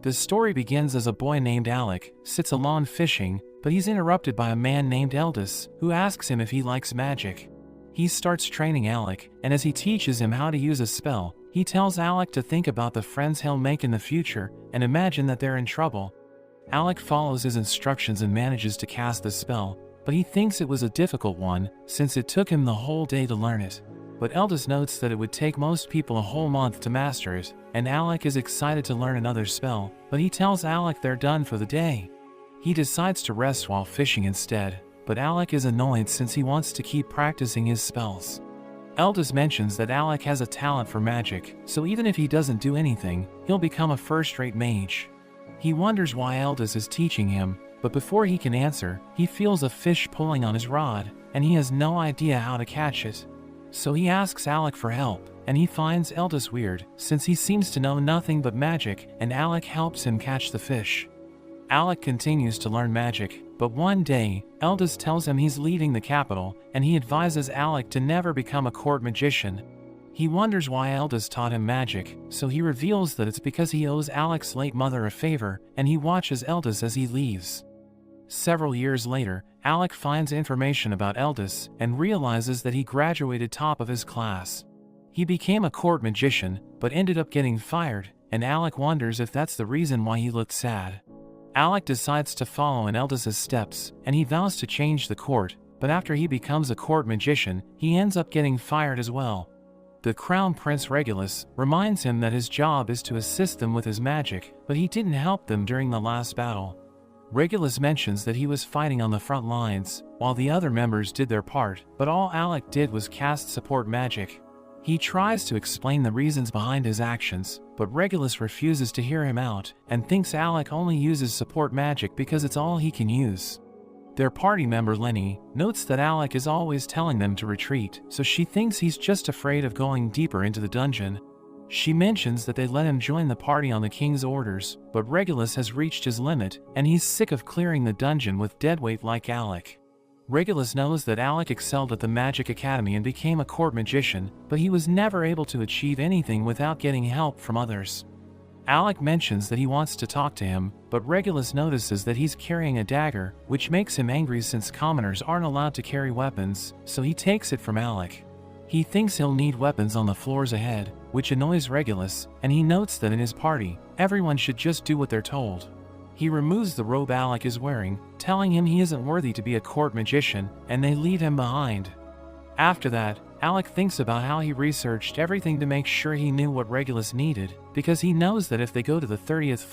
The story begins as a boy named Alec sits alone fishing, but he's interrupted by a man named Eldis, who asks him if he likes magic. He starts training Alec, and as he teaches him how to use a spell, he tells Alec to think about the friends he'll make in the future and imagine that they're in trouble. Alec follows his instructions and manages to cast the spell, but he thinks it was a difficult one since it took him the whole day to learn it. But Eldis notes that it would take most people a whole month to master it, and Alec is excited to learn another spell, but he tells Alec they're done for the day. He decides to rest while fishing instead, but Alec is annoyed since he wants to keep practicing his spells. Eldis mentions that Alec has a talent for magic, so even if he doesn't do anything, he'll become a first-rate mage. He wonders why Eldis is teaching him, but before he can answer, he feels a fish pulling on his rod, and he has no idea how to catch it. So he asks Alec for help, and he finds Eldis weird, since he seems to know nothing but magic, and Alec helps him catch the fish. Alec continues to learn magic, but one day, Eldis tells him he's leaving the capital, and he advises Alec to never become a court magician. He wonders why Eldis taught him magic, so he reveals that it's because he owes Alec's late mother a favor, and he watches Eldis as he leaves. Several years later, Alec finds information about Eldis and realizes that he graduated top of his class. He became a court magician, but ended up getting fired, and Alec wonders if that's the reason why he looked sad. Alec decides to follow in Eldis's steps, and he vows to change the court, but after he becomes a court magician, he ends up getting fired as well. The Crown Prince Regulus reminds him that his job is to assist them with his magic, but he didn't help them during the last battle. Regulus mentions that he was fighting on the front lines, while the other members did their part, but all Alec did was cast support magic. He tries to explain the reasons behind his actions, but Regulus refuses to hear him out, and thinks Alec only uses support magic because it's all he can use. Their party member Lenny notes that Alec is always telling them to retreat, so she thinks he's just afraid of going deeper into the dungeon. She mentions that they let him join the party on the king's orders, but Regulus has reached his limit, and he's sick of clearing the dungeon with deadweight like Alec. Regulus knows that Alec excelled at the Magic Academy and became a court magician, but he was never able to achieve anything without getting help from others. Alec mentions that he wants to talk to him, but Regulus notices that he's carrying a dagger, which makes him angry since commoners aren't allowed to carry weapons, so he takes it from Alec. He thinks he'll need weapons on the floors ahead, which annoys Regulus, and he notes that in his party, everyone should just do what they're told. He removes the robe Alec is wearing, telling him he isn't worthy to be a court magician, and they leave him behind. After that, Alec thinks about how he researched everything to make sure he knew what Regulus needed, because he knows that if they go to the 30th